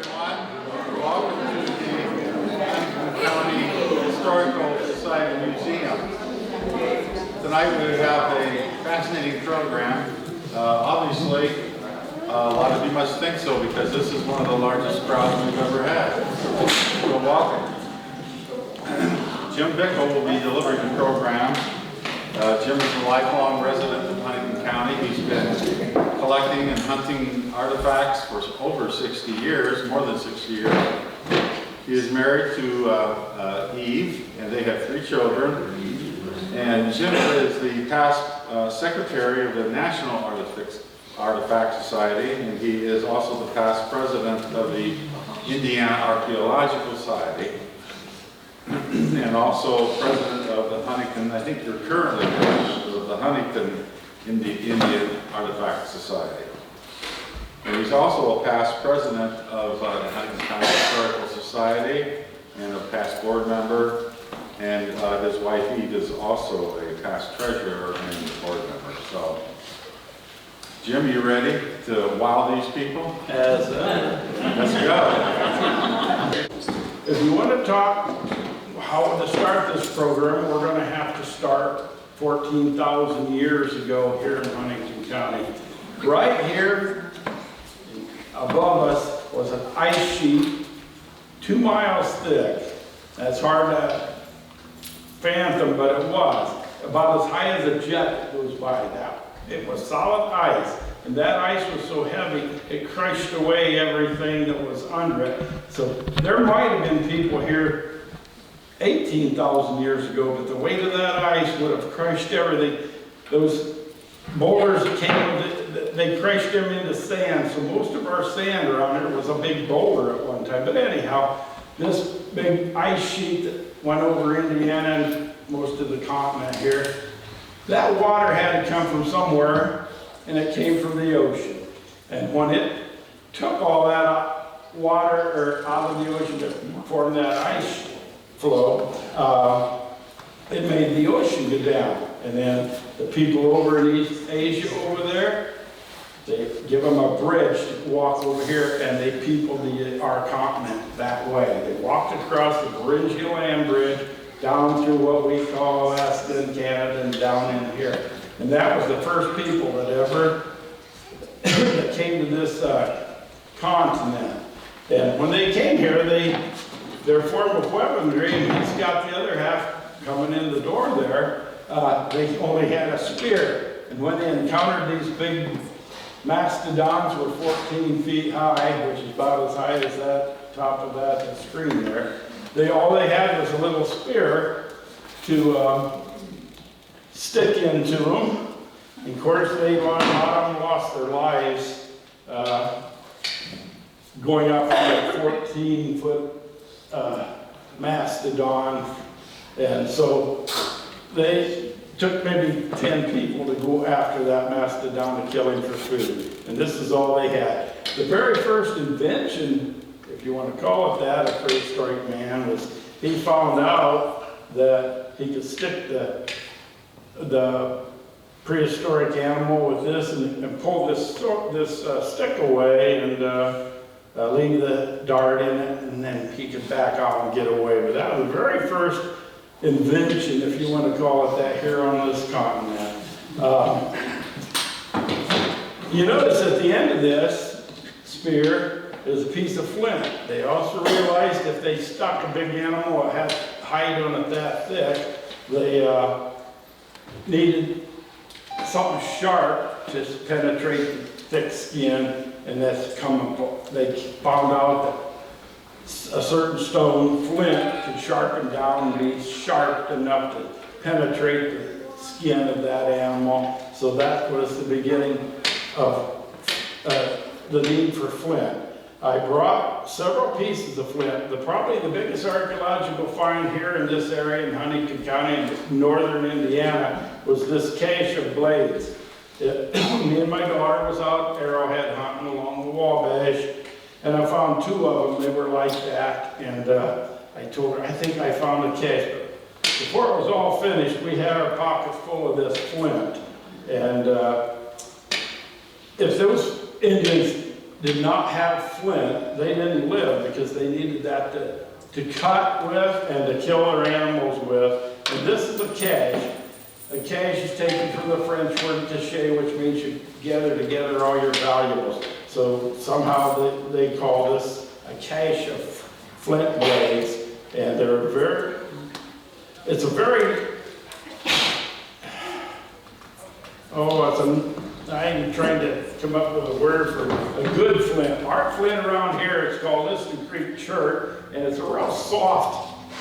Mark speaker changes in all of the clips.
Speaker 1: everyone. Welcome to the County Historical Society Museum. Tonight we have a fascinating program. Obviously, a lot of you must think so because this is one of the largest crowds we've ever had. So welcome. Jim Bickel will be delivering the program. Jim is a lifelong resident of Huntington County. He's been collecting and hunting artifacts for over 60 years, more than 60 years. He is married to Eve, and they have 3 children. And Jim is the past secretary of the National Artifact Society, and he is also the past president of the Indiana Archaeological Society, and also president of the Huntington, I think you're currently president of the Huntington Indian Artifact Society. And he's also a past president of the Huntington County Historical Society and a past board member. And his wife Eve is also a past treasurer and board member. So, Jim, you ready to wow these people?
Speaker 2: Let's
Speaker 1: go.
Speaker 2: If you want to talk how to start this program, we're going to have to start 14,000 years ago here in Huntington County. Right here above us was an ice sheet 2 miles thick. That's hard to fathom, but it was about as high as a jet goes by now. It was solid ice, and that ice was so heavy it crushed away everything that was under it. So there might have been people here 18,000 years ago, but the weight of that ice would have crushed everything. Those boulders that came, they crushed them into sand, so most of our sand around here was a big boulder at one time. But anyhow, this big ice sheet that went over Indiana and most of the continent here, that water had to come from somewhere, and it came from the ocean. And when it took all that water out of the ocean to form that ice flow, it made the ocean go down. And then the people over in East Asia over there, they give them a bridge to walk over here, and they peopled our continent that way. They walked across the Beringia Land Bridge down through what we call Alaska and Canada and down in here. And that was the first people that ever that came to this continent. And when they came here, their form of weaponry, and he's got the other half coming in the door there, they only had a spear. And when they encountered these big mastodons were 14 feet high, which is about as high as that top of that screen there. All they had was a little spear to stick into them. And of course, a lot of them lost their lives going up on a 14-foot mastodon. And so they took maybe 10 people to go after that mastodon to kill him for food. And this is all they had. The very first invention, if you want to call it that, a prehistoric man, was he found out that he could stick the prehistoric animal with this and pull this stick away and leave the dart in it, and then he could back out and get away. But that was the very first invention, if you want to call it that, here on this continent. You notice at the end of this spear is a piece of flint. They also realized if they stuck a big animal that had hide on it that thick, they needed something sharp to penetrate the thick skin, and they found out that a certain stone, flint, could sharpen down and be sharp enough to penetrate the skin of that animal. So that was the beginning of the need for flint. I brought several pieces of flint. Probably the biggest archaeological find here in this area in Huntington County in northern Indiana was this cache of blades. Me and my daughter was out arrowhead hunting along the Wabash, and I found 2 of them. They were like that, and I told her, I think I found a cache. But before it was all finished, we had our pockets full of this flint. And if those Indians did not have flint, they didn't live because they needed that to cut with and to kill their animals with. And this is a cache. A cache is taken from the French word cache, which means you gather together all your valuables. So somehow they call this a cache of flint blades, and I'm trying to come up with a word for a good flint. Our flint around here, it's called Liston Creek Chert, and it's a real soft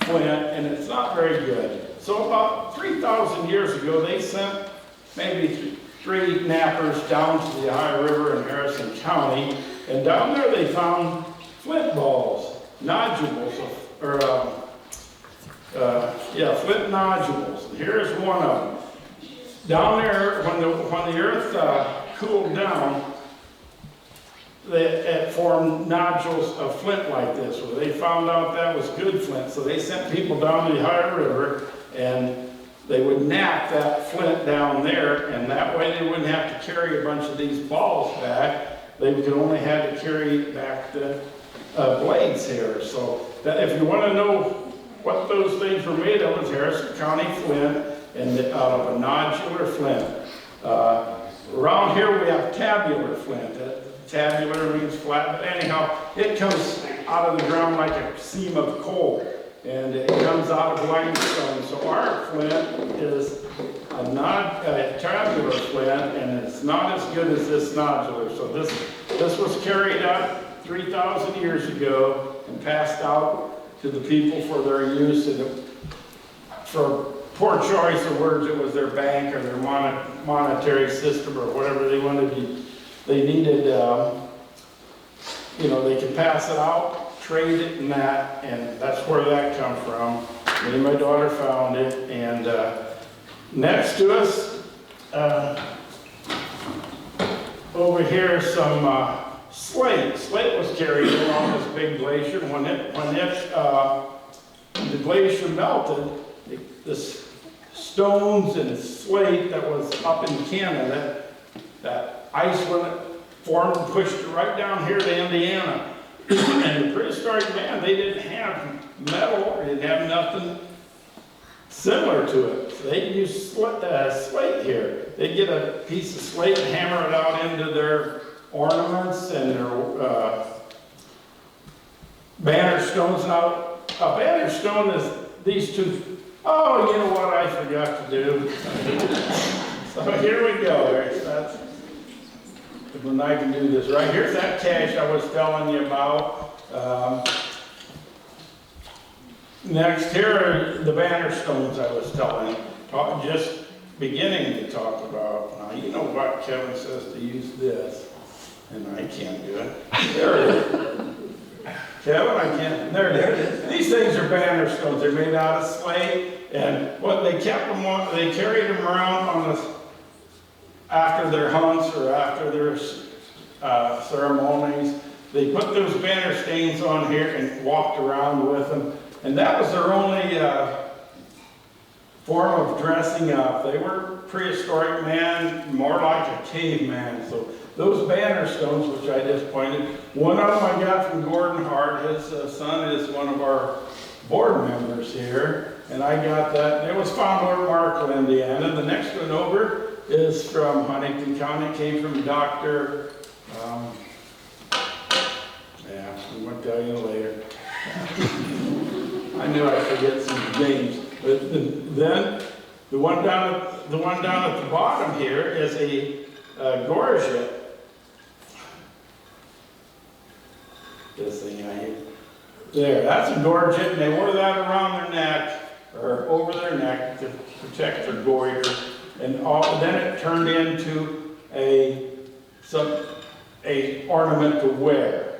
Speaker 2: flint, and it's not very good. So about 3,000 years ago, they sent maybe three nappers down to the Ohio River in Harrison County, and down there they found flint balls, nodules, flint nodules. And here's one of them. Down there, when the earth cooled down, it formed nodules of flint like this. Well, they found out that was good flint, so they sent people down the Ohio River, and they would nap that flint down there, and that way they wouldn't have to carry a bunch of these balls back. They could only have to carry back the blades here. So that if you want to know what those things were made of, it's Harrison County flint, and out of a nodular flint. Around here we have tabular flint. Tabular means flat, but anyhow, it comes out of the ground like a seam of coal, and it comes out of limestone. So our flint is a tabular flint, and it's not as good as this nodular. So this was carried out 3,000 years ago and passed out to the people for their use, and for poor choice of words, it was their bank or their monetary system or whatever they wanted to. They needed, they could pass it out, trade it and that's where that come from. Me and my daughter found it, and next to us, over here, some slate. Slate was carried along this big glacier. When the glacier melted, this stones and slate that was up in Canada, that ice when it formed and pushed it right down here to Indiana. And the prehistoric man, they didn't have metal, they didn't have nothing similar to it. So they used slate here. They'd get a piece of slate and hammer it out into their ornaments and their banner stones. Now, a banner stone is these two. Oh, you know what I forgot to do? So here we go. That's when I can do this. Right here's that cache I was telling you about. Next, here are the banner stones I was just beginning to talk about. Now, you know what Kevin says to use this, and I can't do it. There it is. Kevin, I can't. There it is. These things are banner stones. They're made out of slate, and what they kept them on, they carried them around after their hunts or after their ceremonies. They put those banner stains on here and walked around with them, and that was their only form of dressing up. They were prehistoric man, more like a caveman. So those banner stones, which I just pointed, one of them I got from Gordon Hart. His son is one of our board members here, and I got that. It was found over in Markle, Indiana. The next one over is from Huntington County. Came from Dr. I'm going to tell you later. I knew I'd forget some names. But then the one down at the bottom here is a gorget. This thing I hate. There, that's a gorget, and they wore that around their neck or over their neck to protect their goiter, and then it turned into a ornament to wear.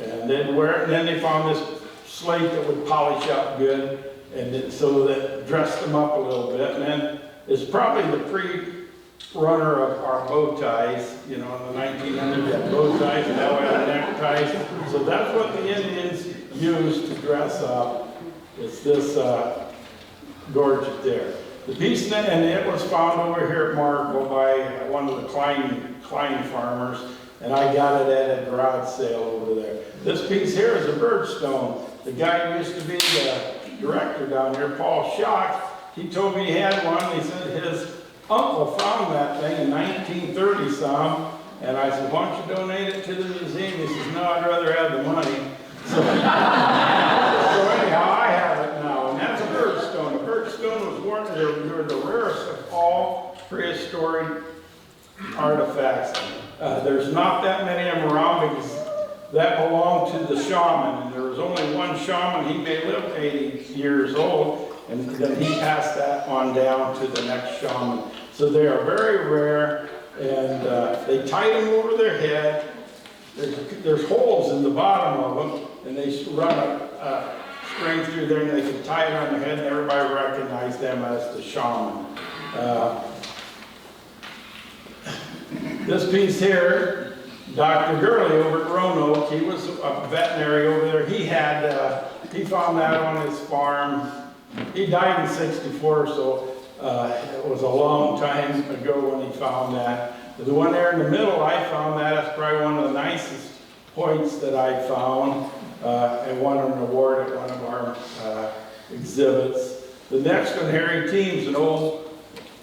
Speaker 2: And then they found this slate that would polish up good, and so that dressed them up a little bit. And then it's probably the pre-runner of our bow ties. In the 1900s, we had bow ties, and now we have neckties. So that's what the Indians used to dress up. It's this gorget there. The piece, and it was found over here at Markle by one of the Klein farmers. and I got it at a garage sale over there. This piece here is a birdstone. The guy who used to be the director down here, Paul Schock, he told me he had one. He said his uncle found that thing in 1930 some, and I said, why don't you donate it to the museum? He says, no, I'd rather have the money. So anyhow, I have it now, and that's a birdstone. A birdstone was one of the rarest of all prehistoric artifacts. There's not that many of them around because that belonged to the shaman, and there was only one shaman. He may live 80 years old, and then he passed that on down to the next shaman. So they are very rare, and they tied them over their head. There's holes in the bottom of them, and they run a string through there, and they can tie it on their head, and everybody recognized them as the shaman. This piece here, Dr. Gurley over at Roanoke, he was a veterinary over there. He found that on his farm. He died in '64, so it was a long time ago when he found that. The one there in the middle, I found that. That's probably one of the nicest points that I found, and won an award at one of our exhibits. The next one, Harry Teams, an old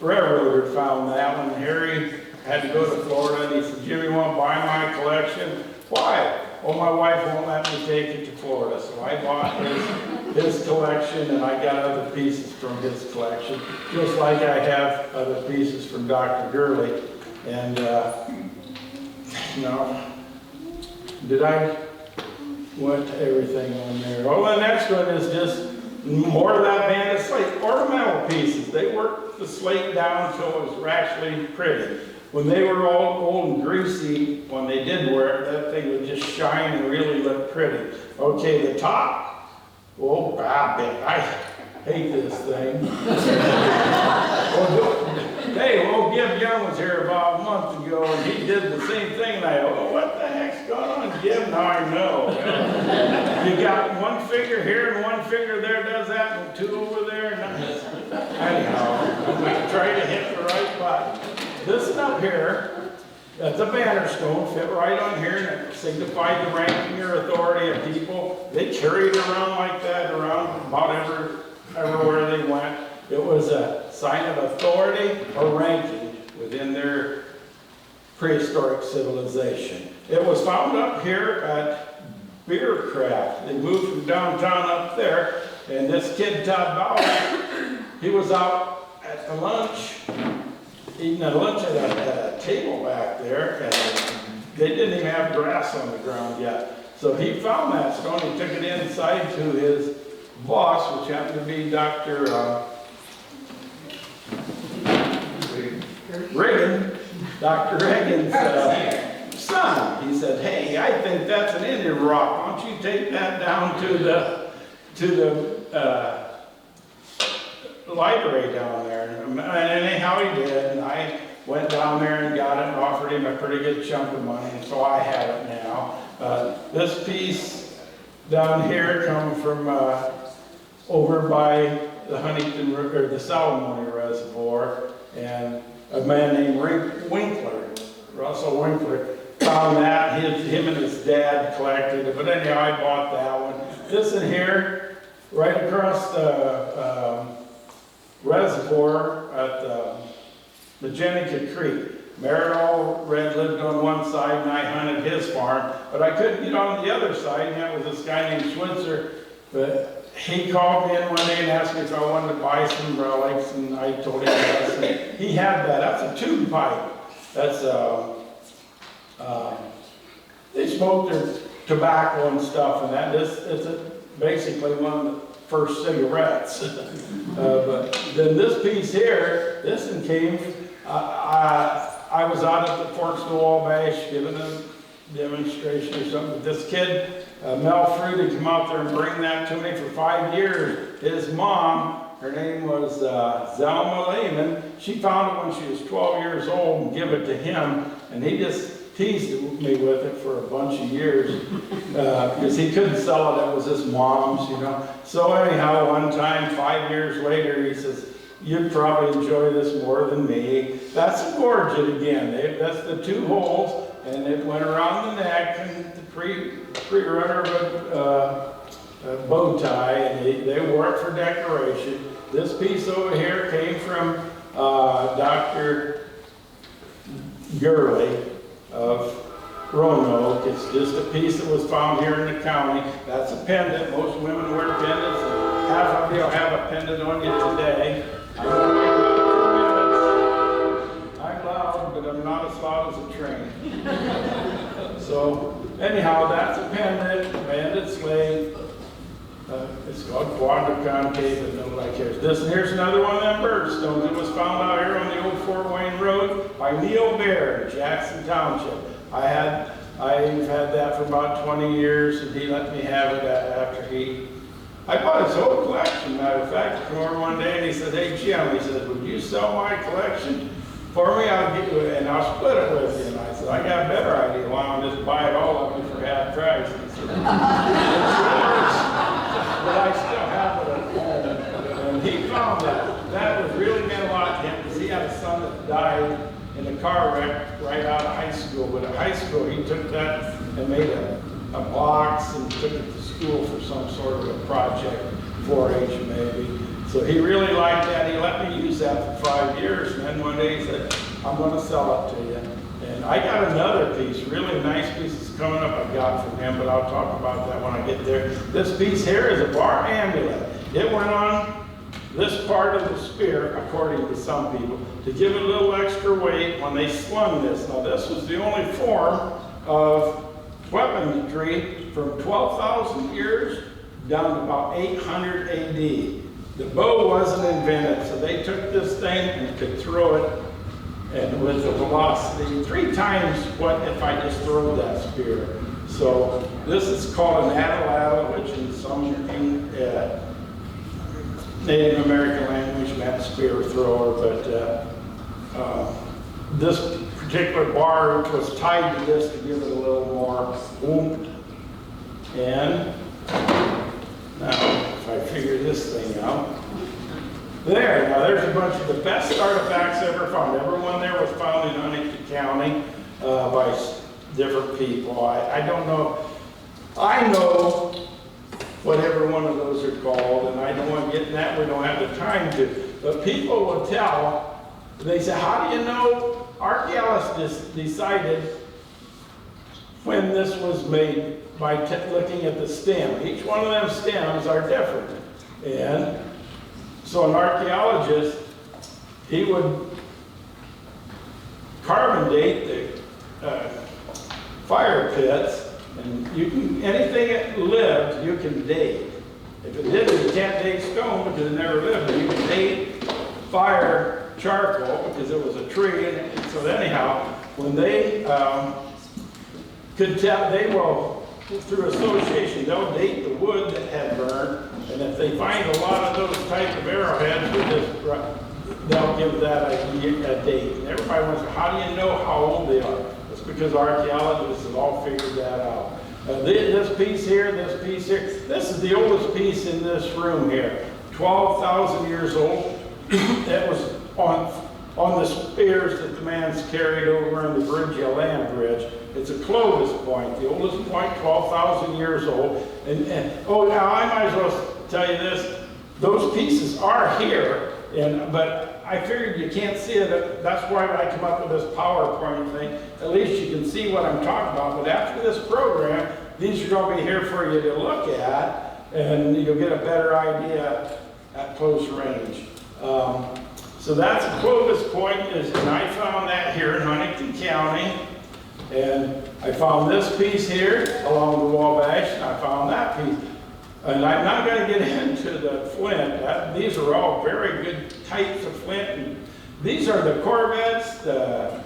Speaker 2: railroader, found that one. Harry had to go to Florida, and he said, Jimmy, want to buy my collection? Why? Well, my wife won't let me take it to Florida, so I bought his collection, and I got other pieces from his collection, just like I have other pieces from Dr. Gurley. And, did I want everything on there? Oh, the next one is just more of that band of slate, ornamental pieces. They worked the slate down until it was actually pretty. When they were all old and greasy, when they did wear it, that thing would just shine and really look pretty. Okay, the top, oh, I hate this thing. Hey, old Gib Young was here about a month ago, and he did the same thing, and I go, oh, what the heck's going on, Gib? Now I know. You got one finger here and one finger there does that, and two over there, and anyhow, I'm going to try to hit the right button. This one up here, that's a banner stone, fit right on here, and it signified the ranking or authority of people. They carried it around like that, around about everywhere they went. It was a sign of authority or ranking within their prehistoric civilization. It was found up here at Beercraft. They moved from downtown up there, and this kid, Todd Bauer, he was out at the lunch, eating a lunch at a table back there, and they didn't even have grass on the ground yet. So he found that stone, he took it inside to his boss, which happened to be Dr. Reagan, Dr. Reagan's son. He said, hey, I think that's an Indian rock. Why don't you take that down to the library down there? And anyhow he did, and I went down there and got it and offered him a pretty good chunk of money, and so I have it now. This piece down here comes from over by the Huntington River, or the Salamone Reservoir, and a man named Russell Winkler, found that. Him and his dad collected it, but anyhow, I bought that one. This in here, right across the reservoir at Magenica Creek. Meridol Red lived on one side, and I hunted his farm, but I couldn't get on the other side, and that was this guy named Switzer. But he called me in one day and asked me if I wanted to buy some relics, and I told him yes. And he had that. That's a tube pipe. That's they smoked their tobacco and stuff, and that it's basically one of the first cigarettes. But then this piece here, this one came. I was out at the Forks of the Wabash giving a demonstration or something. This kid, Mel Fruit, had come out there and bring that to me for 5 years. His mom, her name was Zelma Lehman, she found it when she was 12 years old and gave it to him, and he just teased me with it for a bunch of years because he couldn't sell it. It was his mom's, you know. So anyhow, one time, 5 years later, he says, you'd probably enjoy this more than me. That's a gorget again. That's the two holes. and it went around the neck, and the pre-runner of a bow tie, and they wore it for decoration. This piece over here came from Dr. Gurley of Roanoke. It's just a piece that was found here in the county. That's a pendant. Most women wear pendants, and half of you have a pendant on you today. I'm loud, but I'm not as loud as a train. So anyhow, that's a pendant slave. It's called quadriconcave, but nobody cares. This, and here's another one of them birdstones. It was found out here on the old Fort Wayne Road by Neil Bear in Jackson Township. I've had that for about 20 years, and he let me have it after I bought his whole collection. Matter of fact, he came over one day and he said, "Hey Jim," he said, "would you sell my collection for me? I'll give you it, and I'll split it with you." And I said, "I got a better idea. Why don't I just buy it all of you for half price?" And he said, but I still have it at home. And he found that. That was really meant a lot to him, because he had a son that died in a car wreck right out of high school. But at high school, he took that and made a box and took it to school for some sort of a project, 4-H maybe. So he really liked that. He let me use that for 5 years. And then one day he said, "I'm going to sell it to you." And I got another piece, really nice piece that's coming up I got from him, but I'll talk about that when I get there. This piece here is a bar amulet. It went on this part of the spear, according to some people, to give it a little extra weight when they slung this. Now this was the only form of weaponry from 12,000 years down to about 800 AD. The bow wasn't invented, so they took this thing and could throw it, and with a velocity 3 times what if I just throw that spear. So this is called an atlatl, which in some Native American language meant spear thrower, but this particular bar was tied to this to give it a little more oomph. And now, if I figure this thing out, now there's a bunch of the best artifacts ever found. Every one there was found in Huntington County by different people. I don't know. I know what every one of those are called, and I don't want to get in that. We don't have the time to. But people will tell. They say, "How do you know?" Archaeologists decided when this was made by looking at the stem. Each one of them stems are different. And so an archaeologist, he would carbon date the fire pits, and you can, anything that lived, you can date. If it didn't, you can't date stone because it never lived. But you can date fire charcoal because it was a tree. And so anyhow, when they could tell, they will, through association, they'll date the wood that had burned, and if they find a lot of those type of arrowheads, they'll give that a date. And everybody wants, how do you know how old they are? It's because archaeologists have all figured that out. This piece here, this is the oldest piece in this room here, 12,000 years old. It was on the spears that the man's carried over on the Virgil Land Bridge. It's a Clovis point, the oldest point, 12,000 years old. Oh, now I might as well tell you this. Those pieces are here, but I figured you can't see it. That's why I come up with this PowerPoint thing. At least you can see what I'm talking about. But after this program, these are going to be here for you to look at, and you'll get a better idea at close range. So that's a Clovis point, and I found that here in Huntington County. And I found this piece here along the Wabash, and I found that piece. And I'm not going to get into the flint. These are all very good types of flint. And these are the Corvettes, the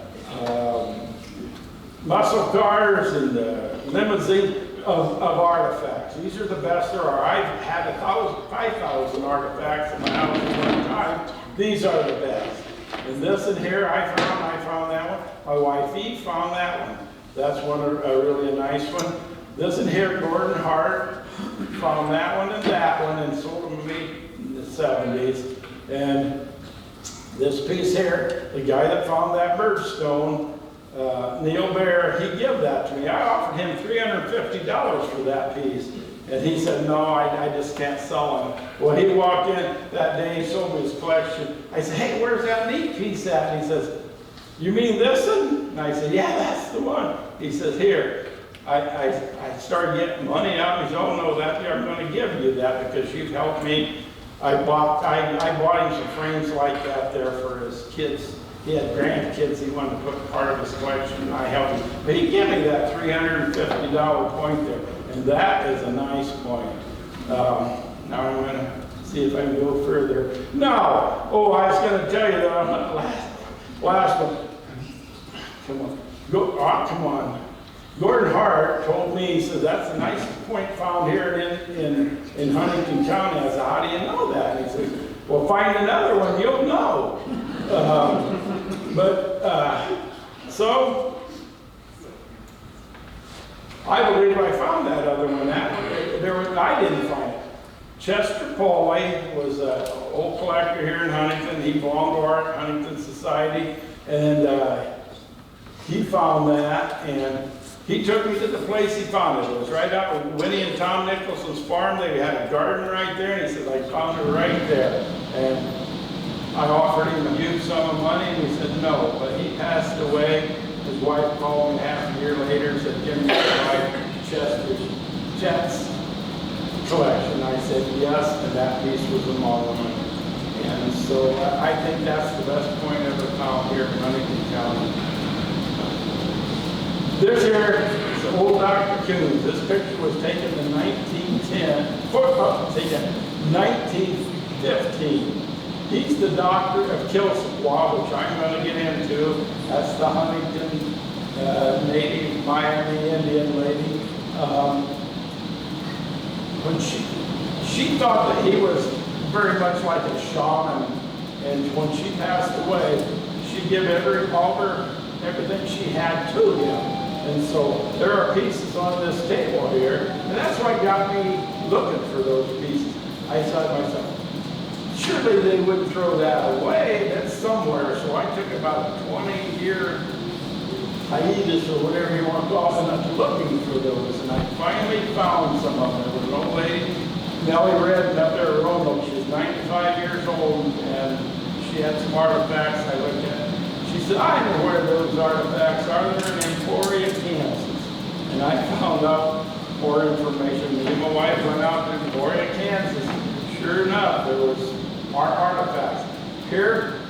Speaker 2: muscle cars, and the limousine of artifacts. These are the best there are. I've had 5,000 artifacts in my house at one time. These are the best. And this in here I found that one. My wife Eve found that one. That's really a nice one. This in here, Gordon Hart found that one and sold them to me in the 70s. And this piece here, the guy that found that birdstone, Neil Bear, he gave that to me. I offered him $350 for that piece. And he said, no, I just can't sell them. Well, he walked in that day, he showed me his collection. I said, hey, where's that neat piece at? And he says, you mean this one? And I said, yeah, that's the one. He says, here. I started getting money out. He said, oh no, that I'm going to give you that because you've helped me. I bought him some frames like that there for his kids. He had grandkids he wanted to put part of his collection. I helped him. But he gave me that $350 point there. And that is a nice point. Now I'm going to see if I can go further. No! Oh, I was going to tell you that last one. Come on. Come on. Gordon Hart told me, he said, that's a nice point found here in Huntington County. I said, how do you know that? And he says, well, find another one, you'll know. So, I believe I found that other one. I didn't find it. Chester Pauly was an old collector here in Huntington. He belonged to our Huntington Society. And he found that. And he took me to the place he found it. It was right out with Winnie and Tom Nicholson's farm. They had a garden right there. And he said, I found it right there. And I offered him a huge sum of money. And he said, no. But he passed away. His wife called me half a year later and said, give me Chet's collection. I said, yes. And that piece was a model. And so I think that's the best point ever found here in Huntington County. This here is old Dr. Coons. This picture was taken in 1915. He's the doctor of Kilsaqua, which I'm going to get into. That's the Huntington native Miami Indian lady. When she thought that he was very much like a shaman, and when she passed away, she gave everything she had to him. And so there are pieces on this table here, and that's what got me looking for those pieces. I thought to myself, surely they wouldn't throw that away, that's somewhere. So I took about a 20-year hiatus or whatever you want to call it, looking for those, and I finally found some of them. There was an old lady, Nellie Redden, up there at Roanoke. She was 95 years old, and she had some artifacts I looked at. She said, I know where those artifacts are. They're in Emporia, Kansas. And I found out more information. Me and my wife went out to Emporia, Kansas. Sure enough, there was our artifacts. Here,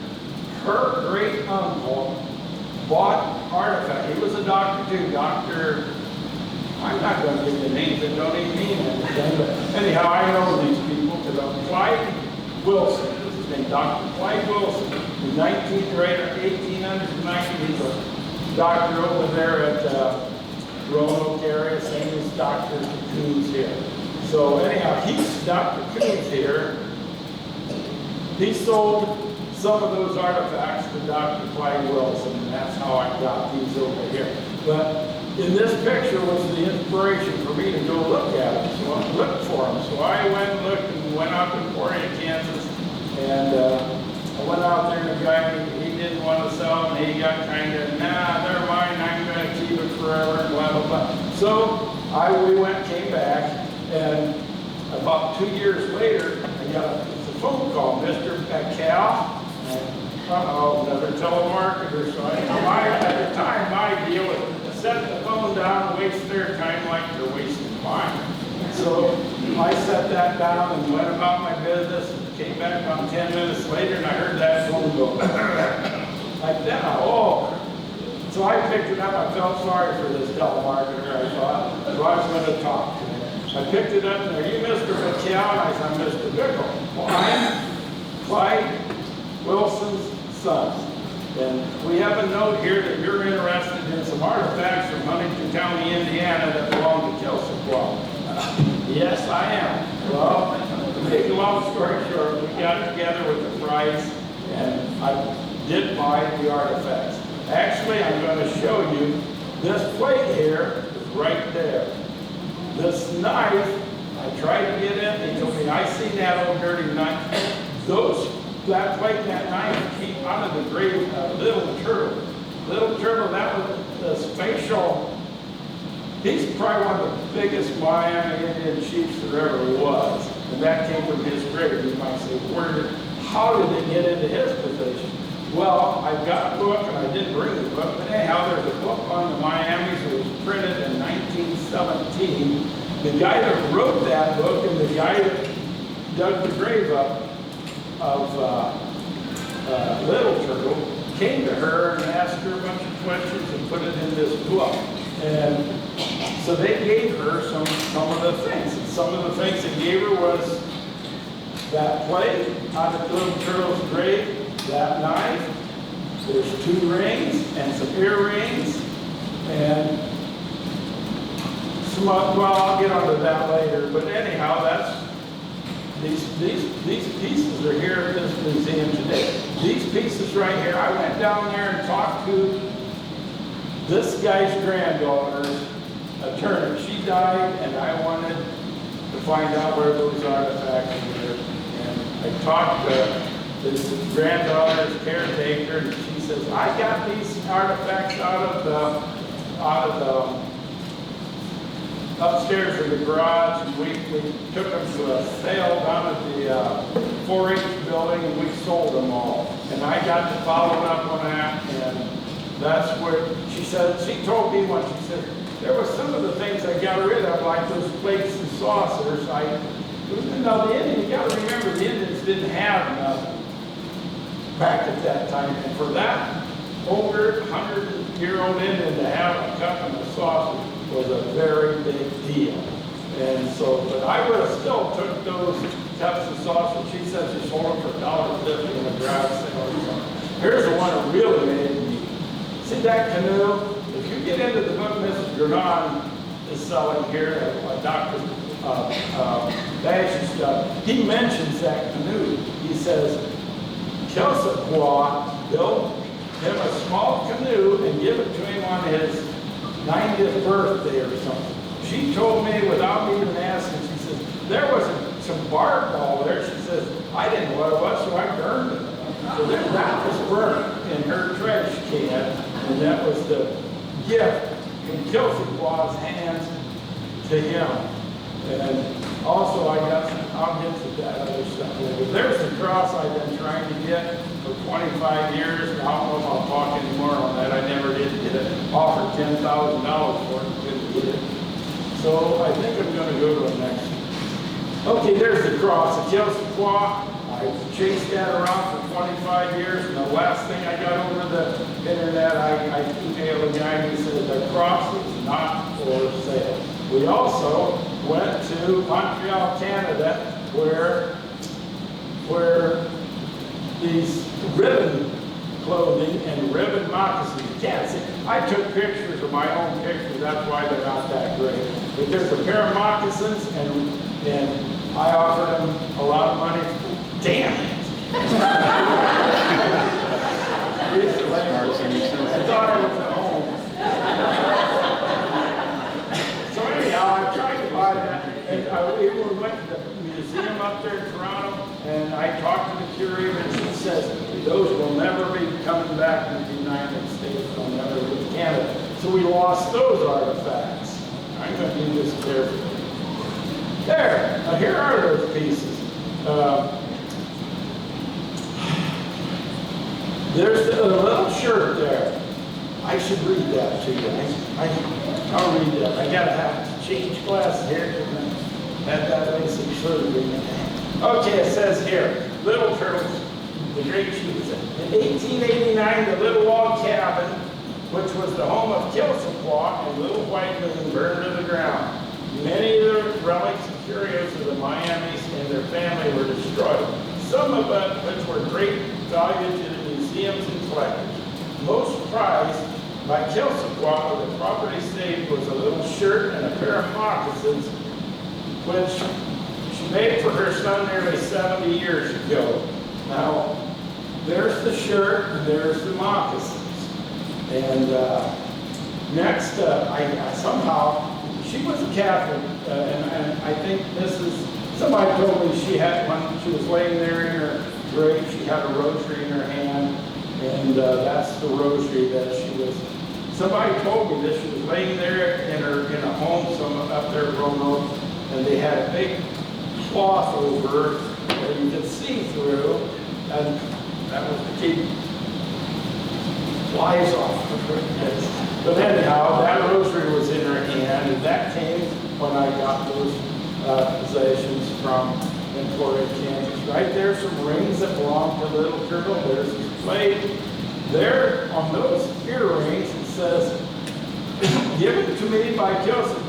Speaker 2: her great uncle bought artifacts. He was a doctor too. I'm not going to give you names that don't even mean anything. But anyhow, I know these people because Clyde Wilson. Dr. Clyde Wilson, in 1890, he's a doctor over there at Roanoke area, same as Dr. Coons here. So anyhow, Dr. Coons here, he sold some of those artifacts to Dr. Clyde Wilson, and that's how I got these over here. But in this picture was the inspiration for me to go look at them, so I looked for them. So I went and looked and went out to Emporia, Kansas. And I went out there, and the guy, he didn't want to sell them. He got kind of, nah, they're mine, I'm going to keep it forever, blah, blah, blah. So we came back, and about 2 years later, I got a phone call, Mr. Bickel, another telemarketer. So at the time, my deal was to set the phone down and waste their time like they're wasting mine. So I set that down and went about my business. Came back about 10 minutes later, and I heard that phone go like that. Oh, so I picked it up. I felt sorry for this telemarketer, I thought, so I was going to talk to him. I picked it up, and are you Mr. Bickel? And I said, I'm Mr. Bickel. Well, I'm Clyde Wilson's son. And we have a note here that you're interested in some artifacts from Huntington County, Indiana that belong to Kilsaqua. Yes, I am. Well, to make a long story short, we got together with the price, and I did buy the artifacts. Actually, I'm going to show you this plate here is right there. This knife, I tried to get in. He told me, I seen that old dirty knife. That plate and that knife keep out of the grave a little turtle. Little Turtle, that was the spatial. He's probably one of the biggest Miami Indian chiefs there ever was. And that came from his grave. You might say, how did it get into his position? Well, I've got a book, and I didn't bring the book, but anyhow, there's a book on the Miamis that was printed in 1917. The guy that wrote that book and the guy that dug the grave up of Little Turtle came to her and asked her a bunch of questions and put it in this book. And so they gave her some of the things. And some of the things they gave her was that plate on the Little Turtle's grave, that knife, there's 2 rings and some earrings, and some, well, I'll get onto that later, but anyhow, that's, these pieces are here at this museum today. These pieces right here, I went down there and talked to this guy's granddaughter's attorney. She died, and I wanted to find out where those artifacts were. And I talked to this granddaughter's caretaker, and she says, I got these artifacts out of the upstairs in the garage, and we took them to a sale down at the 4-H building, and we sold them all. And I got to follow up on that, and that's where she said, she told me once, she said, there were some of the things I got rid of, like those plates and saucers. Now the Indians, you got to remember, the Indians didn't have nothing back at that time. And for that over 100-year-old Indian to have a cup and a saucer was a very big deal. And so, but I would have still took those cups and saucers. She says she sold them for $1.50 in a garage sale or something. Here's the one that really made me. See that canoe? If you get into the book Mrs. Grannon is selling here, Dr. Bash's stuff, he mentions that canoe. He says, Kelsequah built him a small canoe and give it to him on his 90th birthday or something. She told me without me even asking, she says, there was some bark all there. She says, I didn't know what it was, so I burned it. So that was burnt in her trash can, and that was the gift from Kelsequah's hands to him. And also I'll get to that other stuff later. There's the cross I've been trying to get for 25 years. I don't know if I'll talk anymore on that. I never did get it. Offered $10,000 for it, couldn't get it. So I think I'm going to go to the next one. Okay, there's the cross at Kelsequah. I chased that around for 25 years, and the last thing I got over the internet, I emailed a guy and he said the cross is not for sale. We also went to Montreal, Canada, where these ribbon clothing and ribbon moccasins, you can't see. I took pictures of my own pictures, that's why they're not that great. But there's a pair of moccasins, and I offered them a lot of money. Damn it! I thought I was at home. So anyhow, I tried to buy that, and we went to the museum up there in Toronto, and I talked to the curator, and she says, those will never be coming back to the United States, they'll never be to Canada. So we lost those artifacts. I'm going to do this carefully. There, now here are those pieces. There's a little shirt there. I should read that to you. I'll read that. I gotta have to change glasses here because I had that basic surgery. Okay, it says here, Little Turtles, the Great Chiefs. In 1889, the little log cabin, which was the home of Kelsequah and Little White Moon, burned to the ground. Many of the relics and curios of the Miamis and their family were destroyed. Some of which were great value to the museums and collectors. Most prized by Kelsequah of the property saved was a little shirt and a pair of moccasins, which she made for her son nearly 70 years ago. Now, there's the shirt and there's the moccasins. And next, I somehow, she was a Catholic, and I think somebody told me she had, when she was laying there in her grave, she had a rosary in her hand, And that's the rosary that she was. Somebody told me that she was laying there in a home up there in Roanoke, and they had a big cloth over her that you could see through, and that was to keep flies off of her. But anyhow, that rosary was in her hand, and that came when I got those possessions from Emporia, Kansas. Right there, some rings that belong to Little Turtle. There's his plate. There, on those earrings, it says, given to me by Joseph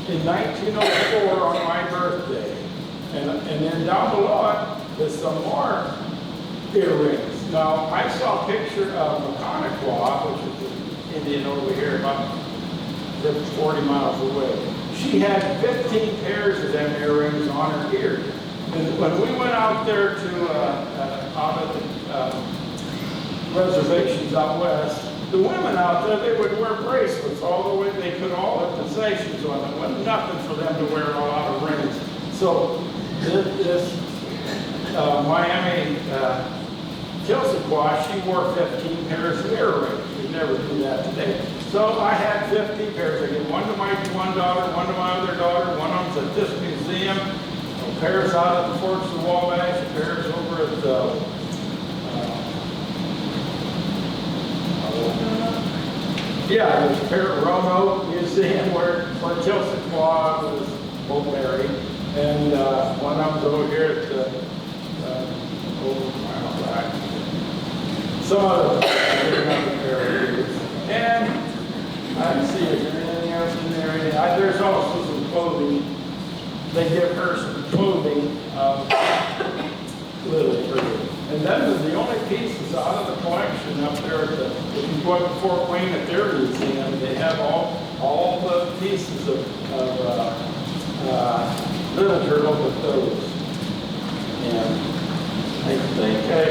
Speaker 2: in 1904 on my birthday. And then down below it, there's some more earrings. Now, I saw a picture of Maconaquah, which is an Indian over here, about 40 miles away. She had 15 pairs of them earrings on her ear. And when we went out there to out of the reservations out west, the women out there, they would wear bracelets all the way. They put all their possessions on them. It wasn't nothing for them to wear a lot of rings. So this Miami Kilsaquah, she wore 15 pairs of earrings. We'd never do that today. So I had 15 pairs. I gave one to my one daughter, one to my other daughter. One of them's at this museum. Pairs out at the Forts of Wabash. Pairs over at there's a pair at Roanoke Museum where Kilsaquah was both buried. And one of them's over here at some other areas. And I can see if there's anything else in there. There's also some clothing. They give her some clothing, Little Turtle. And then the only pieces out of the collection up there, if you go up to Fort Wayne at their museum, they have all the pieces of Little Turtle with those. And I think I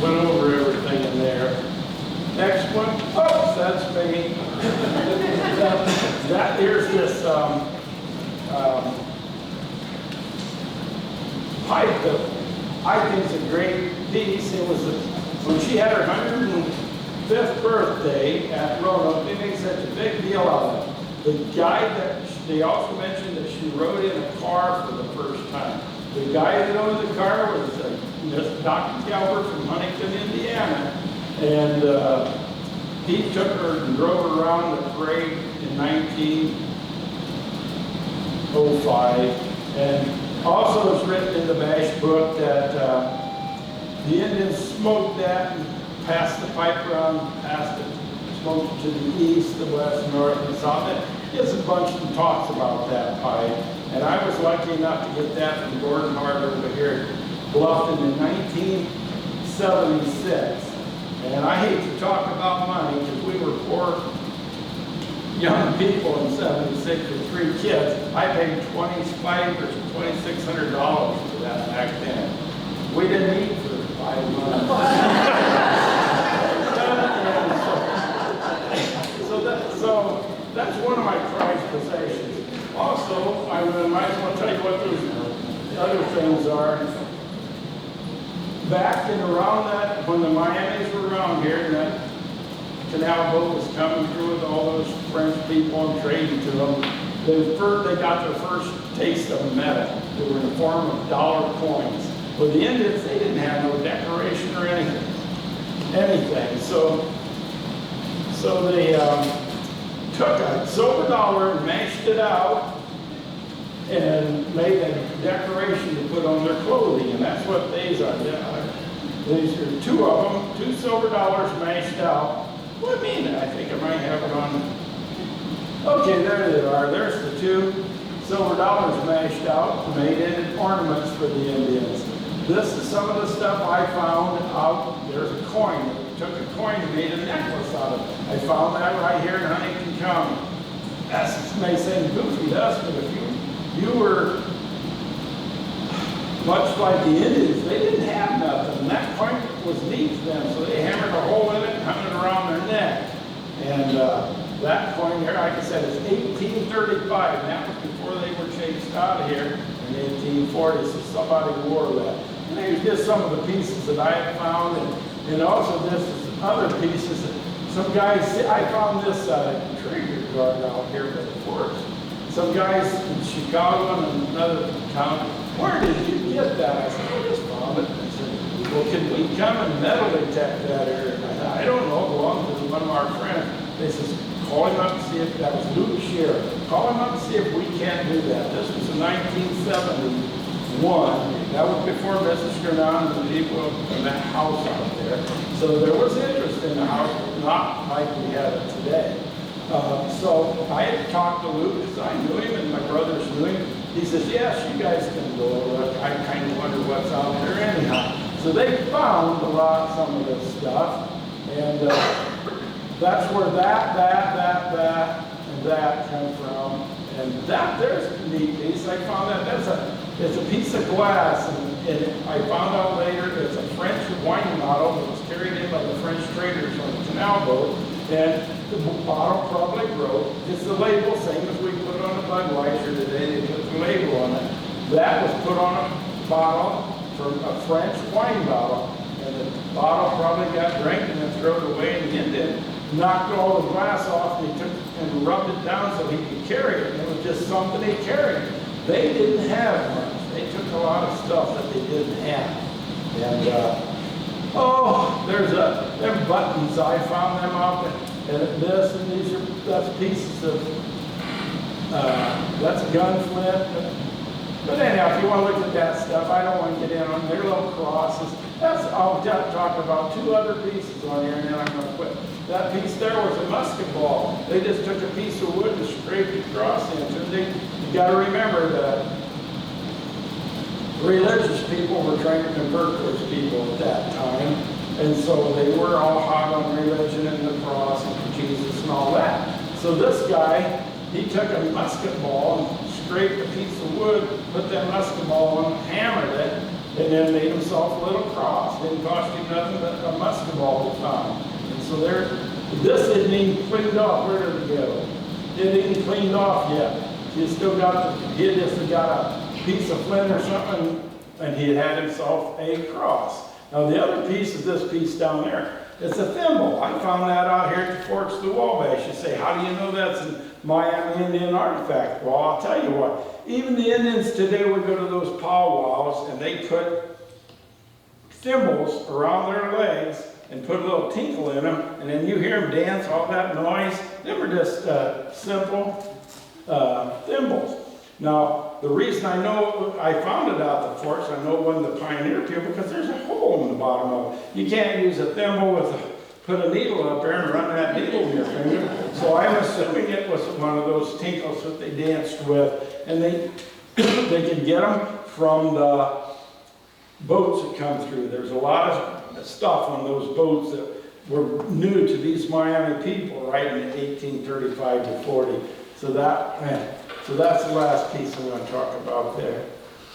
Speaker 2: went over everything in there. Next one, oh, that's me. Here's this pipe that I think is a great piece. It was when she had her 105th birthday at Roanoke. They made such a big deal out of it. The guy they also mentioned that she rode in a car for the first time. The guy that owned the car was Dr. Calvert from Huntington, Indiana. And he took her and drove her around the parade in 1905. And also it's written in the Bash book that the Indians smoked that and passed the pipe around, passed it, smoked it to the east, the west, north, and south. It's a bunch of talks about that pipe. And I was lucky enough to get that from Gordon Hart over here at Bluffton in 1976. And I hate to talk about money because we were poor young people in 76 with 3 kids. I paid $2,500 or $2,600 for that back then. We didn't eat for 5 months. so that's one of my prized possessions. Also, I might as well tell you what those other things are. Back in around that, when the Miamis were around here, and that canal boat was coming through with all those French people and trading to them, they got their first taste of metal. They were in the form of dollar coins. But the Indians, they didn't have no decoration or anything. So they took a silver dollar and mashed it out and made a decoration to put on their clothing, and that's what these are. These are 2 of them, 2 silver dollars mashed out. What do you mean? I think I might have it on. Okay, there they are. There's the 2 silver dollars mashed out, made into ornaments for the Indians. This is some of the stuff I found out. There's a coin. We took a coin and made a necklace out of it. I found that right here in Huntington County. That may seem goofy to us, but if you were much like the Indians, they didn't have nothing. And that coin was neat to them, so they hammered a hole in it and hung it around their neck. And that coin here, like I said, is 1835, and that was before they were chased out of here in 1840, so somebody wore that. And there's just some of the pieces that I have found, and also this is other pieces. Some guys, I found this trader guard out here by the forest. Some guys in Chicago and another town, where did you get that? I said, I just found it. I said, well, can we come and metal detect that area? And I said, I don't know, it belongs to one of our friends. They says, call him up and see if that was Luke Shearer. Call him up and see if we can't do that. This was in 1971. That was before Mrs. Grenade and the people in that house out there. So there was interest in the house, not like we have it today. So I had talked to Luke because I knew him and my brothers knew him. He says, yes, you guys can go over it. I kind of wonder what's out there anyhow. So they found some of this stuff. And that's where that come from. And there's a neat piece. I found that it's a piece of glass, and I found out later it's a French wine bottle that was carried in by the French traders on the canal boat, and the bottle probably broke. It's the label, same as we put on a Budweiser today, they put the label on it. That was put on a bottle from a French wine bottle, and the bottle probably got drank and then thrown away, and the Indian knocked all the glass off, and he took and rubbed it down so he could carry it. And it was just something he carried. They didn't have much. They took a lot of stuff that they didn't have. And there's them buttons. I found them out there. And this and these that's pieces of that's a gun flint. But anyhow, if you want to look at that stuff, I don't want to get in on their little crosses. I'll talk about two other pieces on here, and then I'm going to quit. That piece there was a musket ball. They just took a piece of wood and scraped it across into it. You got to remember that religious people were trying to convert those people at that time, and so they were all hot on religion and the cross and Jesus and all that. So this guy, he took a musket ball and scraped a piece of wood, put that musket ball on, hammered it, and then made himself a little cross. Didn't cost him nothing but a musket ball he found. And so this isn't even cleaned off. Where did it go? It isn't cleaned off yet. He just got a piece of flint or something, and he had himself a cross. Now the other piece is this piece down there. It's a thimble. I found that out here at the Forks of the Wabash. You say, how do you know that's a Miami Indian artifact? Well, I'll tell you what. Even the Indians today would go to those powwows, and they put thimbles around their legs and put a little tinkle in them, and then you hear them dance, all that noise. They were just simple thimbles. Now, the reason I know I found it out the Forks, I know it wasn't the pioneer people, because there's a hole in the bottom of it. You can't use a thimble put a needle up there and run that needle in your finger. So I'm assuming it was one of those tinkles that they danced with, and they could get them from the boats that come through. There's a lot of stuff on those boats that were new to these Miami people right in 1835 to 40. So that's the last piece I'm going to talk about there.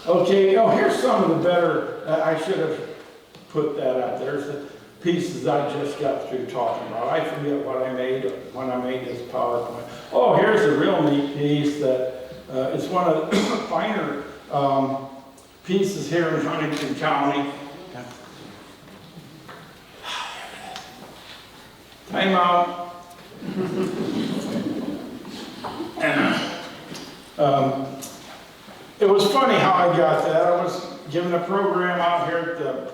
Speaker 2: Okay, here's some of the better, I should have put that up. There's the pieces I just got through talking about. I forget what I made when I made this PowerPoint. Oh, here's a real neat piece that it's one of the finer pieces here in Huntington County. Time out. It was funny how I got that. I was given a program out here at the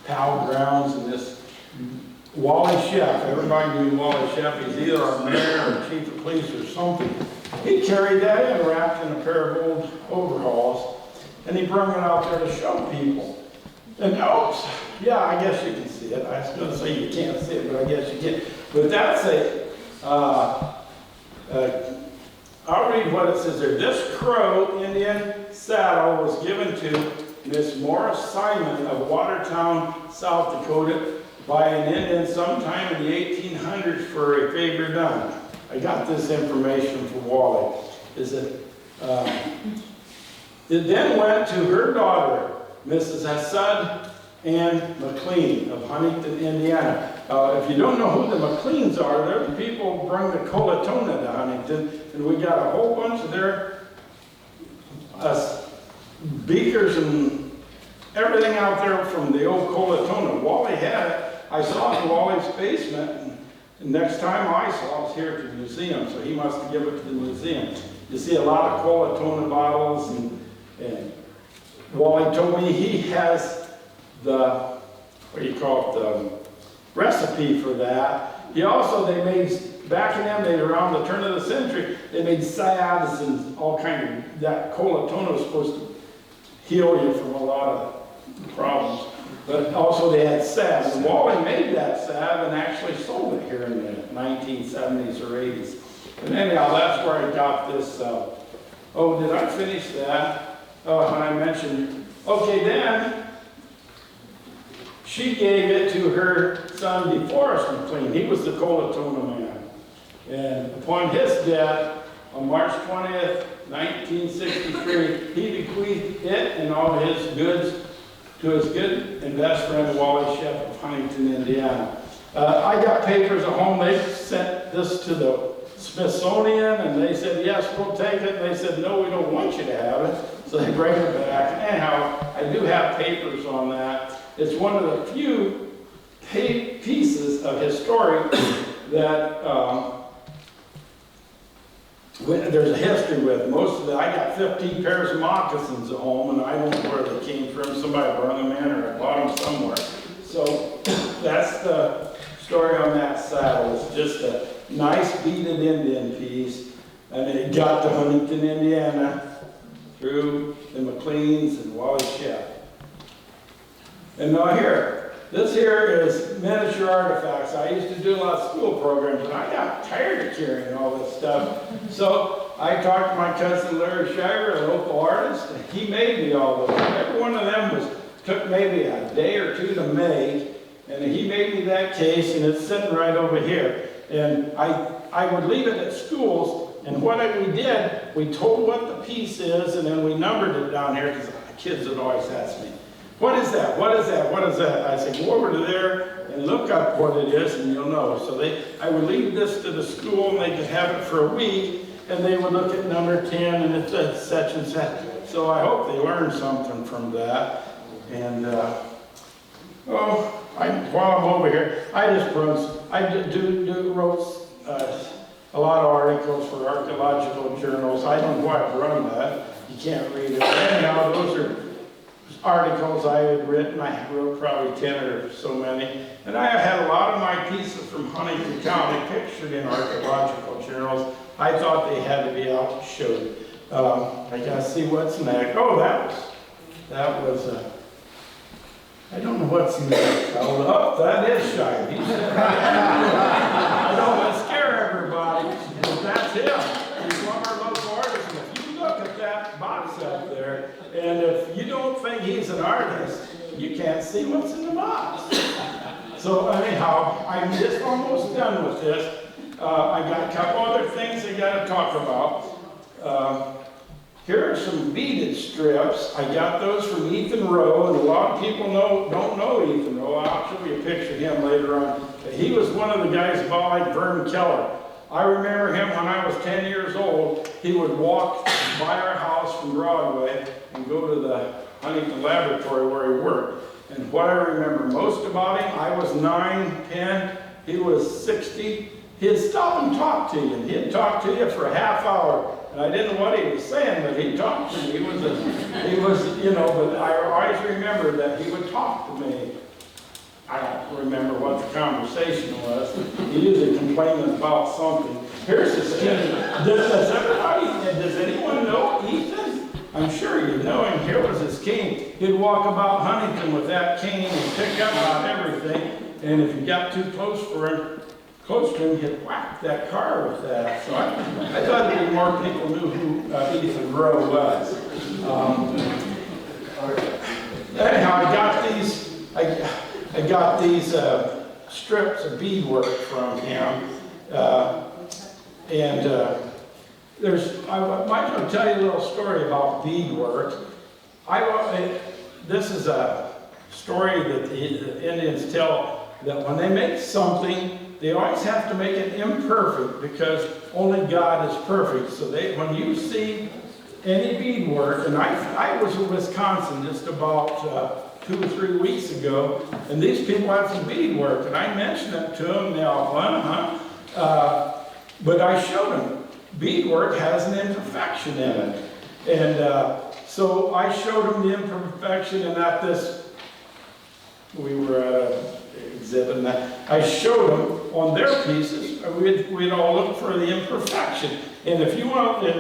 Speaker 2: Powell Grounds, and this Wally Chef, everybody knew Wally Chef, he's either our mayor or chief of police or something. He carried that in wrapped in a pair of old overalls, and he brought it out there to show people. And yeah, I guess you can see it. I was going to say you can't see it, but I guess you can. But that's I'll read what it says there. This Crow Indian saddle was given to Miss Morris Simon of Watertown, South Dakota, by an Indian sometime in the 1800s for a favor done. I got this information from Wally. It then went to her daughter, Mrs. Hassad Ann McLean of Huntington, Indiana. If you don't know who the McLeans are, they're the people who bring the Colatona to Huntington, and we got a whole bunch of their beakers and everything out there from the old Colatona. Wally had it. I saw it in Wally's basement, and next time I saw it was here at the museum, so he must have given it to the museum. You see a lot of Colatona bottles, and Wally told me he has the, what do you call it, the recipe for that. He also, they made, back in them, they around the turn of the century, they made salves and all kind of, that Colatona was supposed to heal you from a lot of problems. But also they had salve, and Wally made that salve and actually sold it here in the 1970s or 80s. And anyhow, that's where I got this, oh, did I finish that? Oh, when I mentioned, okay, then she gave it to her son DeForest McLean. He was the Colatona man. And upon his death, on March 20th, 1963, he bequeathed it and all his goods to his good and best friend, Wally Shepp of Huntington, Indiana. I got papers at home. They sent this to the Smithsonian, and they said, yes, we'll take it. And they said, no, we don't want you to have it. So they bring it back. Anyhow, I do have papers on that. It's one of the few pieces of historic that there's a history with. Most of it, I got 15 pairs of moccasins at home, and I don't know where they came from. Somebody brought them in, or I bought them somewhere. So that's the story on that saddle. It's just a nice beaded Indian piece, and it got to Huntington, Indiana, through the McLeans and Wally Shepp. And now here, this here is miniature artifacts. I used to do a lot of school programs, and I got tired of carrying all this stuff. So I talked to my cousin Larry Shiver, a local artist, and he made me all those. Every one of them took maybe a day or two to make, and he made me that case, and it's sitting right over here. And I would leave it at schools, and what we did, we told what the piece is, and then we numbered it down here, because the kids would always ask me, what is that? What is that? What is that? I said, go over to there and look up what it is, and you'll know. So I would leave this to the school, and they could have it for a week, and they would look at number 10, and it's such and such. So I hope they learned something from that. And, while I'm over here, I wrote a lot of articles for archaeological journals. I don't know why I've run that. You can't read it. Anyhow, those are articles I had written. I wrote probably 10 or so many. And I had a lot of my pieces from Huntington County pictured in archaeological journals. I thought they had to be out showed. I gotta see what's next. Oh, that was I don't know what's next. Oh, that is Shire. I don't want to scare everybody, but that's him. He's one of our local artists. And if you look at that box up there, and if you don't think he's an artist, you can't see what's in the box. So anyhow, I'm just almost done with this. I got a couple other things I got to talk about. Here are some beaded strips. I got those from Ethan Rowe, and a lot of people don't know Ethan Rowe. I'll show you a picture of him later on. He was one of the guys about like Vern Keller. I remember him when I was 10 years old. He would walk by our house from Broadway and go to the Huntington Laboratory where he worked. And what I remember most about him, I was 9, 10, he was 60. He'd stop and talk to you, and he'd talk to you for a half hour. And I didn't know what he was saying, but he talked to me. He was, but I always remember that he would talk to me. I don't remember what the conversation was. He usually complaining about something. Here's his skinny. Does anyone know Ethan? I'm sure you know him. Here was his cane. He'd walk about Huntington with that cane and pick up on everything. And if you got too close to him, he'd whack that car with that. So I thought maybe more people knew who Ethan Rowe was. Anyhow, I got these strips of beadwork from him, I might want to tell you a little story about beadwork. This is a story that the Indians tell, that when they make something, they always have to make it imperfect because only God is perfect. So when you see any beadwork, and I was in Wisconsin just about 2 or 3 weeks ago, and these people had some beadwork, and I mentioned it to them, they all went, but I showed them, beadwork has an imperfection in it. And so I showed them the imperfection, and at this, we were at an exhibit, and I showed them on their pieces, we'd all look for the imperfection. And if you want to,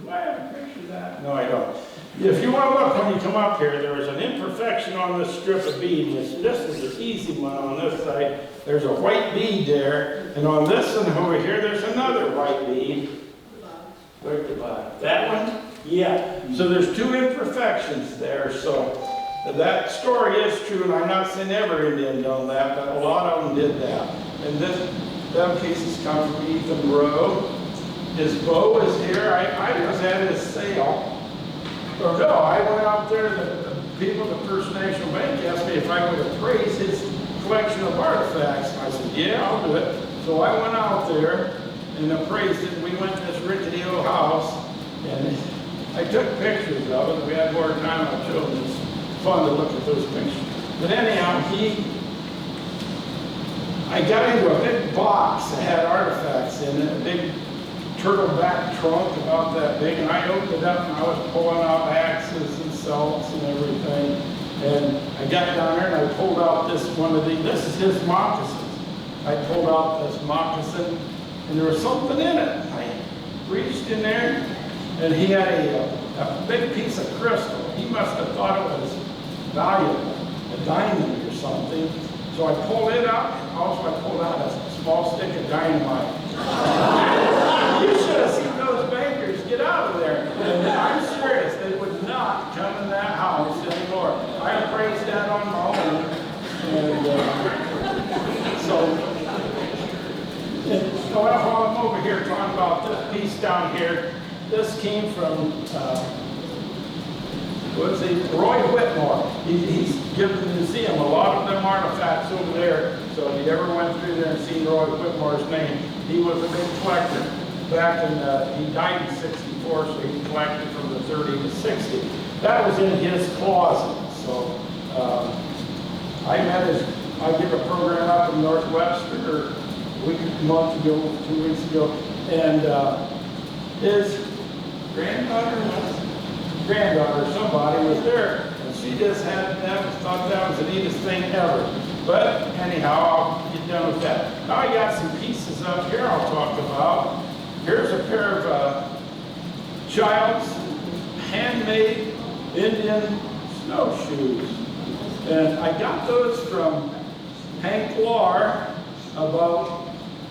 Speaker 2: do I have a picture of that? No, I don't. If you want to look when you come up here, there is an imperfection on this strip of bead. This is an easy one on this side. There's a white bead there, and on this one over here, there's another white bead. Where's the bottom? That one? Yeah. So there's 2 imperfections there. So that story is true, and I'm not saying every Indian done that, but a lot of them did that. And them pieces come from Ethan Rowe. His bow is here. I was at his sale. Or no, I went out there, the people at the First National Bank asked me if I would appraise his collection of artifacts. I said, yeah, I'll do it. So I went out there and appraised it. We went to this rickety old house, and I took pictures of it. We had more time on children. It's fun to look at those pictures. But anyhow, I got into a big box that had artifacts in it, a big turtleback trunk about that big, and I opened it up and I was pulling out axes and salts and everything. And I got down there and I pulled out this is his moccasins. I pulled out this moccasin and there was something in it. I reached in there and he had a big piece of crystal. He must have thought it was valuable, a diamond or something. So I pulled it out, and also I pulled out a small stick of dynamite. You should have seen those bankers get out of there. And I'm serious, they would not come in that house anymore. I appraised that on my own. And so while I'm over here talking about this piece down here, this came from Roy Whitmore. He's given the museum a lot of them artifacts over there. So if you ever went through there and seen Roy Whitmore's name, he was a big collector. Back in, he died in 64, so he collected from the 30 to 60. That was in his closet. So I did a program up in Northwestern a month ago, 2 weeks ago, and his granddaughter, somebody was there, and she just thought that was the neatest thing ever. But anyhow, I'll get done with that. Now I got some pieces up here I'll talk about. Here's a pair of child's handmade Indian snowshoes. And I got those from Hank Lahr about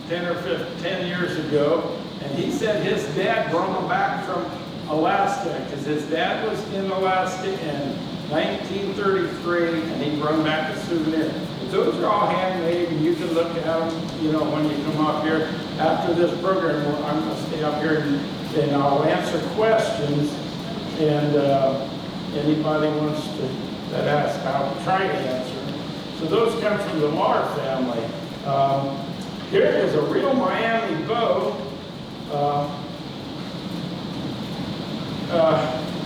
Speaker 2: 10 years ago. And he said his dad brought them back from Alaska, because his dad was in Alaska in 1933, and he brought back a souvenir. But those are all handmade, and you can look at them, when you come up here. After this program, I'm going to stay up here and I'll answer questions, and anybody wants that asks, I'll try to answer. So those come from the Lahr family. Here is a real Miami bow.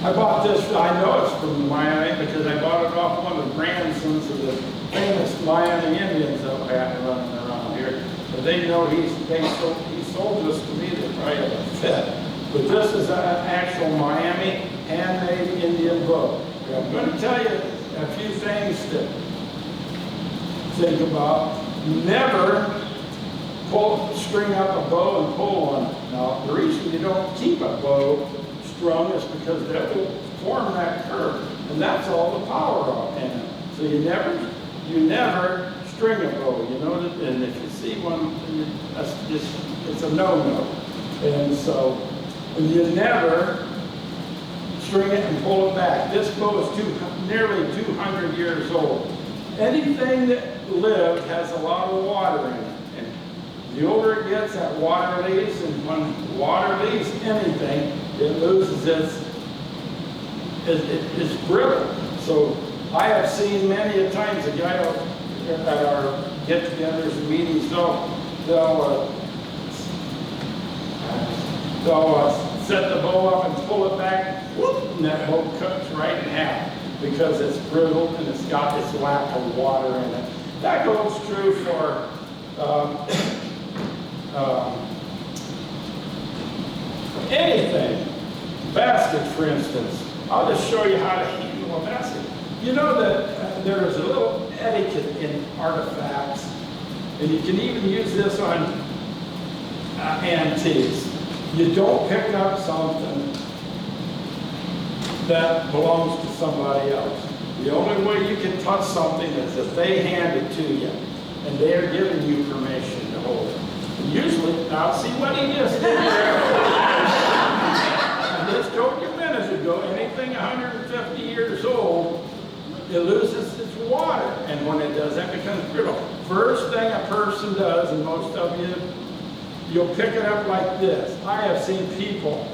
Speaker 2: I bought this, I know it's from Miami because I bought it off one of the grandsons of the famous Miami Indians that we had running around here. But they know he sold this to me, they probably have a fit. But this is an actual Miami handmade Indian bow. I'm going to tell you a few things to think about. Never string up a bow and pull one. Now, the reason you don't keep a bow strung is because that will form that curve, and that's all the power in it. So you never string a bow, and if you see one, it's a no-no. And so, you never string it and pull it back. This bow is nearly 200 years old. Anything that lived has a lot of water in it. And the older it gets, that water leaves, and when water leaves anything, it loses its brittle. So I have seen many a times a guy at our get-togethers and meetings, they'll set the bow up and pull it back, whoop, and that bow cuts right in half because it's brittle and it's got this lack of water in it. That goes true for anything. Baskets, for instance. I'll just show you how to handle a basket. You know that there is a little etiquette in artifacts, and you can even use this on antiques. You don't pick up something that belongs to somebody else. The only way you can touch something is if they hand it to you, and they're giving you permission to hold it. And usually, now see what he just did there. I just told you minutes ago, anything 150 years old, it loses its water, and when it does, that becomes brittle. First thing a person does, and most of you, you'll pick it up like this. I have seen people,